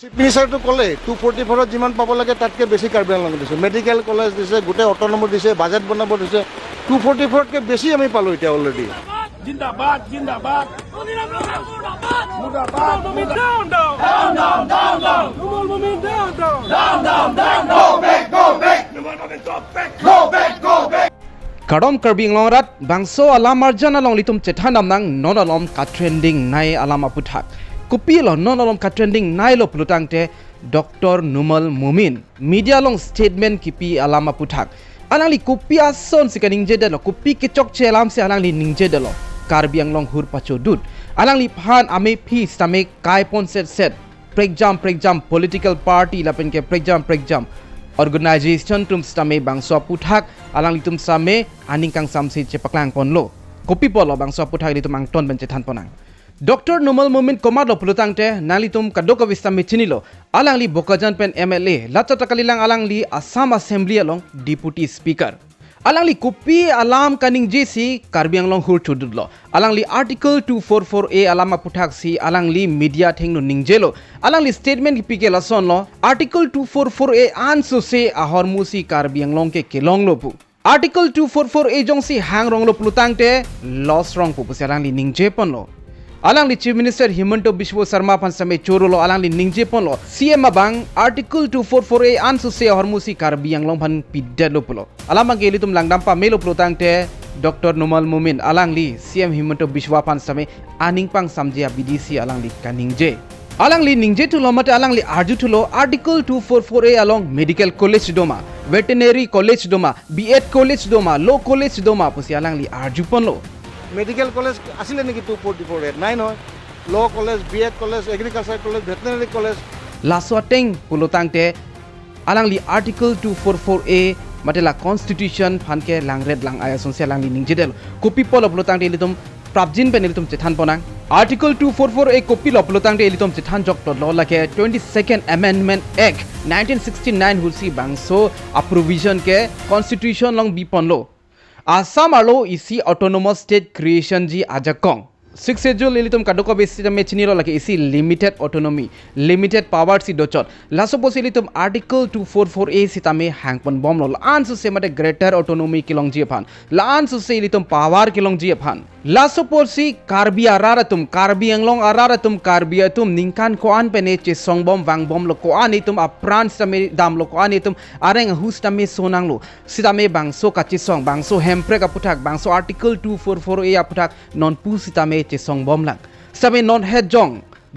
Chief মিনিষ্টাৰটো ক'লে 244ত যিমান পাব লাগে তাতকৈ বেছি কাৰ্বি আংলং দিছে, মেডিকেল কলেজ দিছে, গোটেই অট'নমাছ দিছে, বাজেট বনাব দিছে। 244তকৈ বেছি আমি পালোঁ এতিয়া অলৰেডি। জিন্দাবাদ জিন্দাবাদ Kadom Karbi Anglong rat bangso alam marjan along litum Chethan namnang non alom ka trending nai alam Aphuthak. Kupi lo non alom ka trending nai lo pelutang te Dr.Momin. Media long statement kipi alam Aphuthak. Alang li kupi ason si Kaningje de lo kupi kecok che alam si alang li Ningje de lo. Karbi Anglong hur Pachodut. Alang li phan ame peace tame kai pon set. Prekjam political party lapen ke prekjam. Organisation tum stame bangso Aphuthak alang litum same aning kang samsi cepaklang ponlo kopi polo bangso Aphuthak litum angton ben Chethan ponang Dr.Momin komado pelutang te nalitum kadoko vistame chinilo alang li bokajan pen MLA lachatakalilang alang li Assam Assembly along Deputy Speaker alang li kopi alam Kaningje si Karbi Anglong hur chududlo alang li article 244A alam Aphuthak si alang li media thengno ningjelo alang li statement pike lason lo article 244A anso se ahor musi Karbi Anglong ke kelong lo pu article 244A jong si hang rong lo plutang te loss rong pu alang li ningje pon lo alang li chief minister Himanta Biswa Sarma pan same choro lo alang li ningje pon lo CM abang article 244A anso se ahor musi Karbi Anglong pan pidda lo pulo alam ang gelitum langdam pa melo plutang te Dr.Momin alang li CM Himanta Biswa pan same aning pang samjia BDC alang li Kaningje alang li Ningje tulo mate alang li arju tulo article 244A along medical college doma veterinary college doma B.Ed college doma law college doma pusi alang li arju pon lo medical college আছিলে নেকি 244 নাই নহয় law college B.Ed college agriculture college veterinary college laswateng pulutang te alang li article 244A matela constitution phanke langred lang aya sonse alang li Ningje del kopi polo pulutang te litum prabjin pen litum Chethan ponang article 244A kopi lo pulutang te litum Chethan jok to lo lake 22nd amendment act 1969 hulsi bangso approvision ke constitution long bipon lo Assam alo isi autonomous state creation ji ajakong 6 schedule litum kadoko besi me chinilo lake isi limited autonomy limited power si dochot laso posilitum article 244A sitame hangpon bom lo ansu se mate greater autonomy kilong ji phan la ansu se litum power kilong ji phan laso posi Karbi araratum Karbi Anglong araratum Karbi atum ningkan ko an pene che songbom wangbom lo ko anitum apran same dam lo ko anitum areng hustame sonang lo sitame bangso kachi song bangso hemprek Aphuthak bangso article 244A Aphuthak non pu sitame che songbom lang same non head jong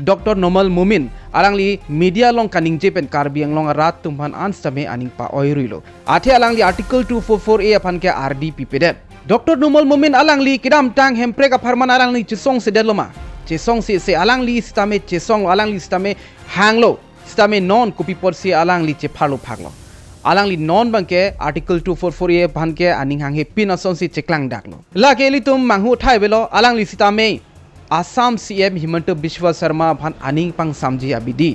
Dr.Momin alang li media long Kaningje pen Karbi Anglong arat tumhan an same aning pa oiruilo athe alang li article 244A aphan ke RDP pedet Dr.Momin alang li kidam tang hemprek aparman alang li chisong se deloma chisong se alang li stame chisong alang li stame hanglo stame non kopi por se alang li che phalo phaglo alang li non bangke article 244A bhanke aning hanghe pin ason si cheklang daklo la ke li tum manghu thai belo alang li sitame Assam CM Himanta Biswa Sarma bhan aning pang samji abidi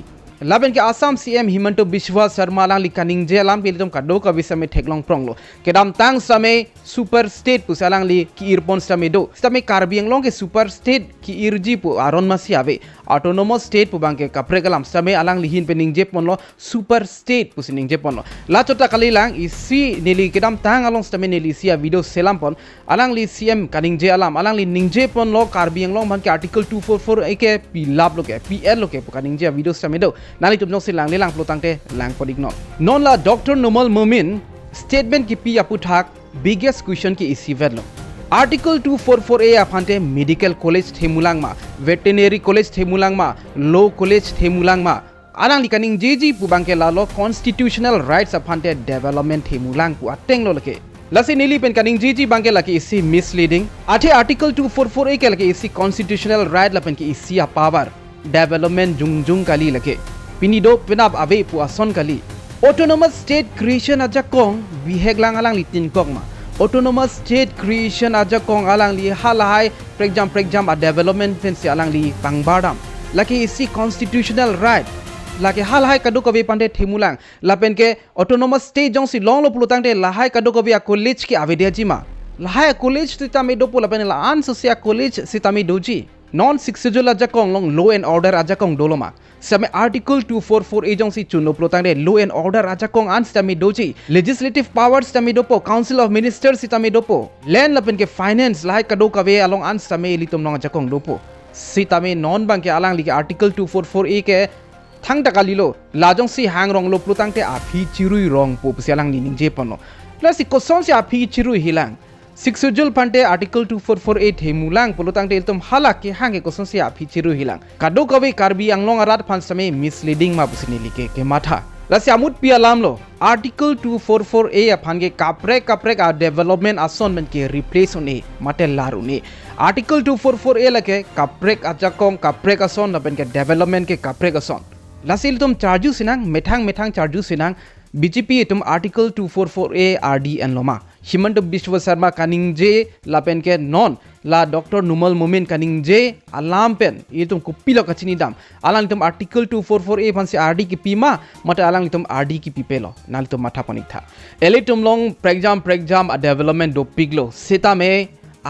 laben ke Assam CM Himanta Biswa Sarma alang li Kaningje alam ke litum kado ka bisame theklong pronglo kedam tang same super state pu salang li ki irpon same do same Karbi Anglong ke super state ki irji pu aron masi ave autonomous state pu bangke kapregalam same alang li hin pe Ningje ponlo super state pu Ningje ponlo la chota kalilang isi nili kedam tang along same nili sia video selam pon alang li CM Kaningje alang li Ningje ponlo Karbi Anglong bangke article 244 ke pilap lo ke PL lo ke pu Kaningje video same do nali tum nok silang lilang plotang te lang podigno non la Dr.Momin statement ki pi Aphuthak biggest question ki isi vedlo article 244A aphante medical college themulang ma veterinary college themulang ma law college themulang ma alang li Kaningje ji pu bangke la lo constitutional rights aphante development themulang pu ateng lo lake lasi nili pen Kaningje ji bangke lake isi misleading athe article 244A ke lake isi constitutional right la pen ki isi a power development jungjung kali lake pinido penap ave pu ason kali autonomous state creation aja kong biheglang alang li tin kong ma autonomous state creation aja kong alang li halahai prekjam a development fensi alang li pangbadam laki isi constitutional right laki halahai kadu kobe pande themulang lapen ke autonomous state jong si long lo plutang de lahai kadu kobe a college ki avedia jima lahai college sitame do pula pen la an sosia college sitame doji non sixujul aja kong long law and order aja kong doloma same article 244 ejong si chuno plotang de law and order aja kong an stami doji legislative powers stami dopo council of ministers stami dopo land lapen ke finance lai kado kawe along an stami litum long aja kong dopo sitame non bang ke alang li article 244 e ke thang takalilo lajong si hang rong lo plotang te aphi chirui rong po sialang ni ningje pono plus kosom si aphi chirui hilang Sixujul pante article 2448 hemulang polutang de iltum halak ke hange koson si aphi chiru hilang kado kawe Karbi Anglong arat phan same misleading ma busini like ke matha lasi amut pia lamlo article 244a aphan ke kaprek a development ason men ke replace one mate larune article 244a lake kaprek ajakong kaprek ason na ben ke development ke kaprek ason lasi iltum charju sinang methang charju sinang BJP itum article 244a RD and loma Himant Biswa Sharma Kaningje lapen ke non la Dr.Momin Momin Kaningje alam pen itum kupilo kachini dam alang itum article 244a phansi RD ki pima mata alang itum RD ki pipelo nal itum matha panik tha elitum long pregjam a development do piglo sitame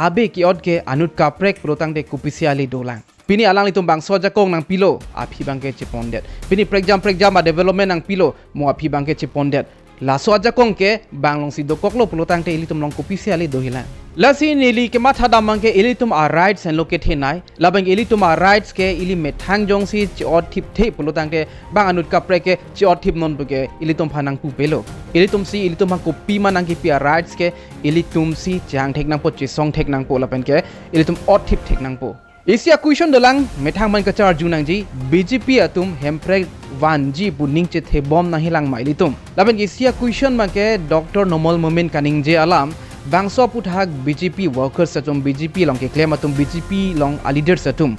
abe ki od ke anut ka prek protang de kupisiali dolang Pini alang itum bang soja kong nang pilo api bangke cipondet. Pini pregjam a development nang pilo mo api bangke cipondet. La soja kong ke bang long si dokoklo pelutang te ilitum long kopisi ali dohilan. La si nili ke matha damang ke ilitum a rights and locate hinai. La bang ilitum a rights ke ili methang jong si chiot tip te pelutang te bang anut kapre ke chiot tip non buke ilitum phanang pu pelo. Ilitum si ilitum bang kopi manang ki pia rights ke ilitum si jang tek nang po chisong tek nang po lapen ke ilitum ot tip tek nang po. Asia question dolang methang man kachar junang ji BJP atum hemprek wanji puning che thebom na hilang mailitum laben Asia question man ke Dr.Momin Kaningje alam bangso Aphuthak BJP workers atum BJP long ke claim atum BJP long a leaders atum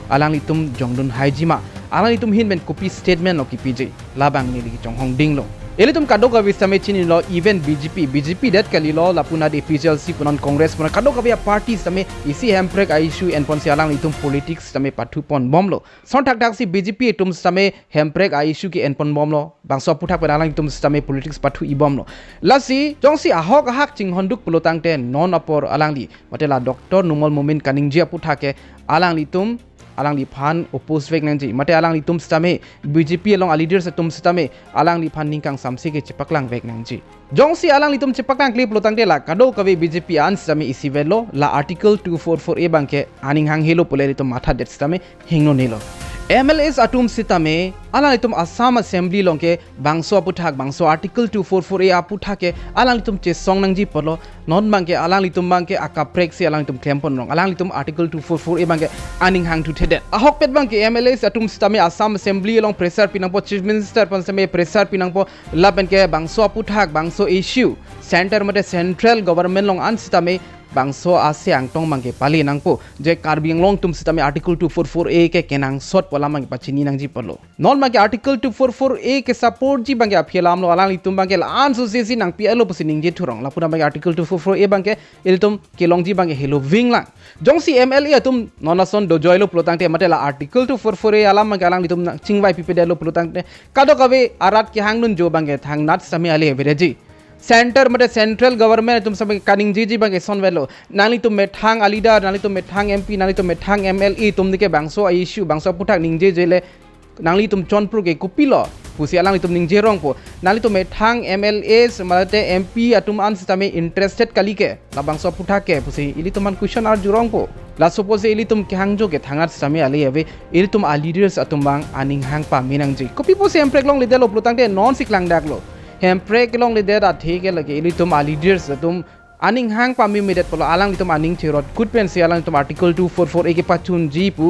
alang litum jongdun haijima alang litum hin men copy statement lo ki PJ labang ni li jonghong ding lo Elitum kadoka vistame chini lo even BJP dat kali lo lapuna de PCLC punan Congress punan kadoka via party same isi hemprek issue and pon sialang itum politics same patu pon bomlo son tak tak si BJP itum same hemprek issue ki en pon bomlo bangso Aphuthak penalang itum same politics patu i bomlo lasi jongsi ahok ahak chinghonduk pulutang te non apor alang li matela Dr.Momin Kaningje Aphuthak ke alang litum alang li phan oppose vek nang ji mate alang li tum stame BJP along a leaders tum stame alang li phan ningkang samse ke chipaklang vek nang ji jongsi alang li tum chipaklang clip lotang de la kado kawe BJP an stame isi velo la article 244a bangke aning hang helo pole li tum matha det stame hingno nelo MLAs atum sitame alang itum Assam Assembly longke bangso Aphuthak bangso article 244a Aphuthak ke alang itum che song nangji polo non bangke alang itum bangke akaprek se alang itum klempon rong alang itum article 244a bangke aning hang tu thede ahok pet bangke MLAs atum sitame Assam Assembly long pressure pinang po chief minister pon same pressure pinang po laben ke bangso Aphuthak bangso issue center mate central government long an sitame bangso ase angtong mangke pali nangpo je Karbi Anglong tum sitame article 244a ke kenang sot pola mangke pachini nangji polo non mangke article 244a ke support ji bangke aphelam lo alang itum bangke an so sesi nang PLO posining je thurong lapuna bangke article 244a bangke iltum kelong ji bangke hello wing lang jongsi MLA atum nonason do joilo plotang te matela article 244a alam mangke alang itum chingwai pipede lo plotang te kado kawe arat ke hangnun jo bangke thang nat same ale vereji centre मटे central government तुम सब कानिंगजी जी बंगे सोन वेलो नाली तुम मेठांग अलीदार नाली तुम मेठांग MP नाली तुम मेठांग एमएलई तुम दिके बांगसो इश्यू बांगसो Aphuthak निंजे जेले नाली तुम चोनपुर के कुपिलो पुसी अलांग तुम निंजे रोंग पो नाली तुम मेठांग एमएलएस मते एमपी तुम आंस तमे इंटरेस्टेड कली के ला बांगसो Aphuthak के पुसी इली तुमन क्वेश्चन आर जुरोंग पो ला सपोज इली तुम केहांगजो के थांगार समे आले एवे इली तुम आ लीडर्स अतुम बांग आनिंग हांग पा मिनांग जी कुपी पोसे एमप्रेक लोंग लिदेलो प्लोतांग ते non सिकलांग दागलो hemprek long le der athege lage ili tum ali leaders tum aning hang pami medet polo alang tum aning chirot good pen se alang tum article 244 ke pachun ji pu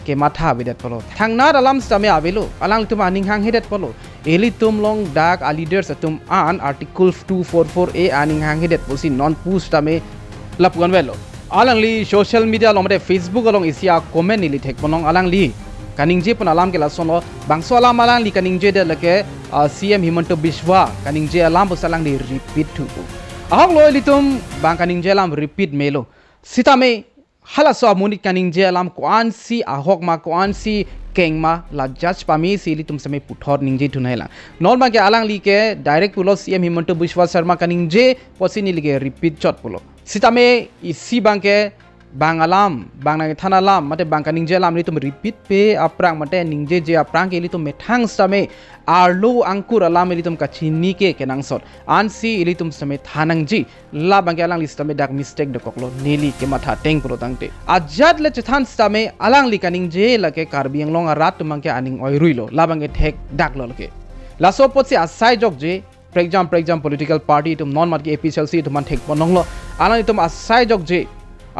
ke matha bedet polo thangna alam stame avelo alang tum aning hang hedet polo ili tum long dak ali leaders tum an article 244a aning hang hedet posi non post tame lapuan velo alang li social media lomade Facebook along isia comment ni li thek ponong alang li Kaningje pun alam ke lasono bangso alam alang li Kaningje de lake CM Himanta Biswa Kaningje alam bosalang di repeat tu ahok lo litum bang Kaningje alam repeat melo sitame halaso amuni Kaningje alam koan si ahok ma koan si kengma la judge pami si litum same puthor ningje tunaila non ma ke alang li ke direct pulo CM Himanta Biswa Sharma Kaningje posini li ke repeat chot pulo sitame isi bang ke bang alam bang nang than alam mate bang kaningje alam litum repeat pe aprang mate ningje je aprang ke litum methang same arlo angkur alam litum kachini ke kenang sot ansi litum same thanang ji la bang alang listame dak mistake de koklo neli ke matha teng pro tangte ajat le Chethan same alang li kaningje lake Karbi Anglong arat tumang ke aning oi ruilo la bang thek dak lo ke la so pot se asai jok je for example political party tum non mat ke APCLC tum man thek pononglo alang litum asai jok je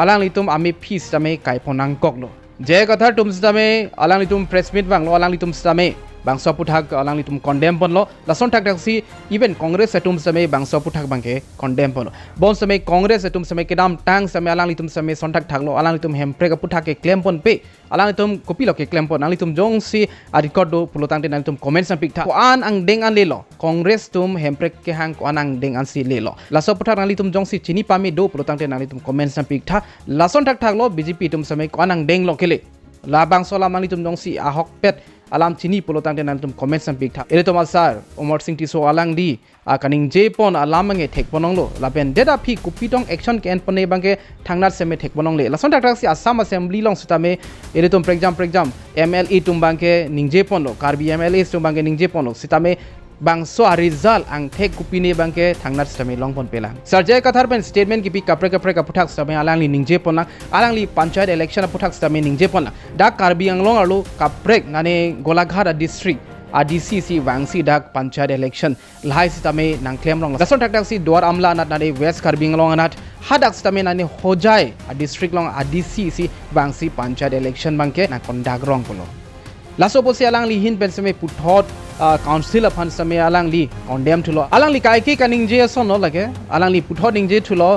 alang litum ami peace tame kai ponang koklo je katha tum stame alang litum press meet banglo alang litum stame bangsa Aphuthak alang litum condemn ponlo lason tak si even congress atum stame bangsa Aphuthak bangke condemn ponlo bon stame congress atum stame kedam tang stame alang litum stame sontak thaklo alang litum hempre Aphuthak ke claim pon pe alang litum kopi lo ke claim pon alang litum jong si record do pulotang ten litum comments na pikta ko an ang deng an lelo congress tum hempre ke hang ko anang deng an si lelo laso Aphuthak alang litum jong si chini pami do pulotang ten litum comments na pikta lason tak thaklo BJP tum stame ko anang deng lo kele labang sola mang litum jong si ahok pet alam chini pulotang ten litum comments na pikta ele to masar Omar Singh Tiso alang di Kaningje pon alam nge thek ponong lo lapen data phi kupitong action ken pone bangke thangnat seme thek ponong le lason tak si Assam assembly long sutame ele tom for example MLE tum bangke ningje pon lo Karbi MLA tum bangke ningje pon lo sitame bangso result ang thek kupine bangke thangnat same long pon pelang sarjay kathar pen statement ki pi kapre Aphuthak same alang li ningje pon alang li panchayat election Aphuthak same ningje pon da Karbi Anglong alu kapre ngane Golaghat district ADCC wangsi dak panchayat election lahai sitame nang claim long lason tak si duar amla anat nade West Karbi Anglong anat hadak sitame nane hojai district long ADCC wangsi panchayat election bangke na kondak rong polo laso posi alang li hin pen same puthot council of han same alang li condemn thulo alang li kai ki kaningje son no lage alang li puthot ningje thulo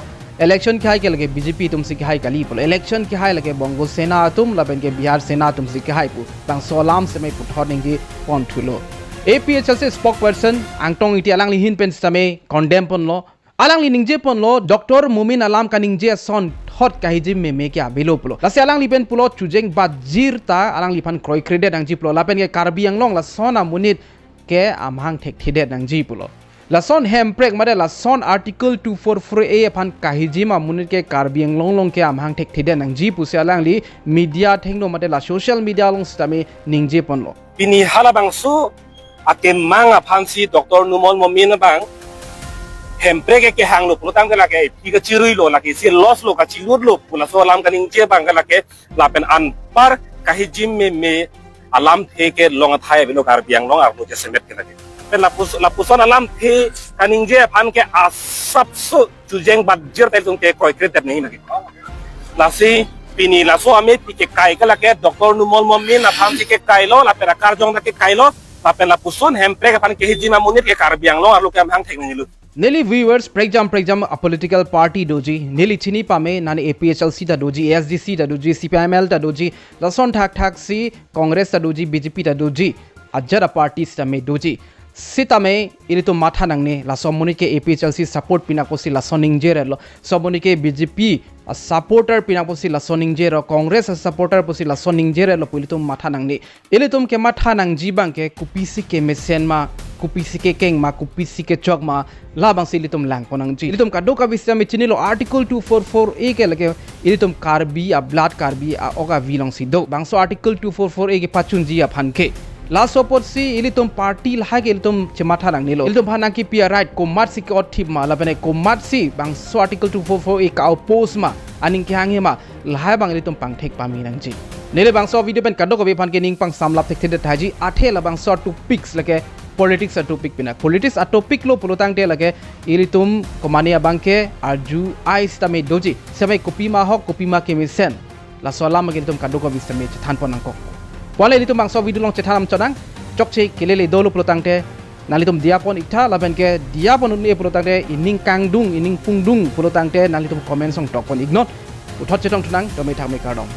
election khai ke lage BJP tum si khai kali polo election ki hai lage bongo sena tum laben ke Bihar sena tum si khai pu bang solam same puthot ningje pon thulo APHLC spokesperson angtong iti alang li hin pen same condemn pon lo alang li ningje pon lo Dr.Momin alam kaningje son hot kahijim me kya belo pulo lase alang li pen pulo chujeng bajir ta alang li pan kroi credit ang ji pulo lapen ke Karbi Anglong la sona munit ke amhang thek thidet ang ji pulo lason hemprek made lason article 244A pan kahijima munit ke Karbi Anglong long ke amhang thek thidet ang ji pu se alang li media thengno made la social media long stame ningje pon lo Pini halabang su ate manga phansi Dr.Momin bang hempre ke hang lo pulutang ke lake tiga cirui lo lake si loss lo ka cilur lo pula so alam kaningje bang ke lake lapen anpar kahijim me alam the ke long thai belo Karbi Anglong arlo ke semet ke lake pen lapuson alam the kaningje pan ke asap su jujeng bajir tel tung ke koi kret nahi lake lasi pini laso ame ke kai ke lake Dr.Momin apam ke kai lo lapen akar jong ke kai lo lapen lapuson hempre ke pan ke hijima munit ke Karbi Anglong arlo ke hang thek nahi lo Nelly viewers for example a political party doji Nelly chini pame nane APHLC ta doji ASDC ta doji CPIML ta doji lason thak si Congress ta doji BJP ta doji ajara parties ta me doji sitame ilitu matha nangne la somoni ke APHLC support pina kosi la soningje relo somoni ke BJP supporter pina kosi la soningje ro Congress supporter posi la soningje relo pulitum matha nangne ilitum ke matha nang jibang ke kupisi ke mesen ma kupisi ke keng ma kupisi ke chok ma labang silitum lang ponang ji ilitum kado ka visya me chinilo article 244A ke lage ilitum Karbi a blood Karbi a oga vilong sido bangso article 244A ke pachunji a phanke la support si ilitum party la ke ilitum chematha nang nilo ilitum bhanang ki pia right komat si ke othip ma labane komat si bangso article 244A ka oppose ma aning ki hangi ma lahai bang ilitum pangthek pami nang ji nele bangso video pen kado ko be phan ke ning pang samlap thek thede thaji athe la bangso topics lake politics a topic pina politics a topic lo pulotang te lage ilitum komania bangke arju ais tame doji samai kopima hok kopima ke misen la solam ke ilitum kado ko bisame Chethan ponang ko pole ilitum bangso video long Chethan chodang chokche kelele dolo pulotang te nalitum diapon itha laben ke diapon ni pulotang te ining kangdung ining pungdung pulotang te nalitum comment song tokon ignore uthot chetong thunang tomei thame kardom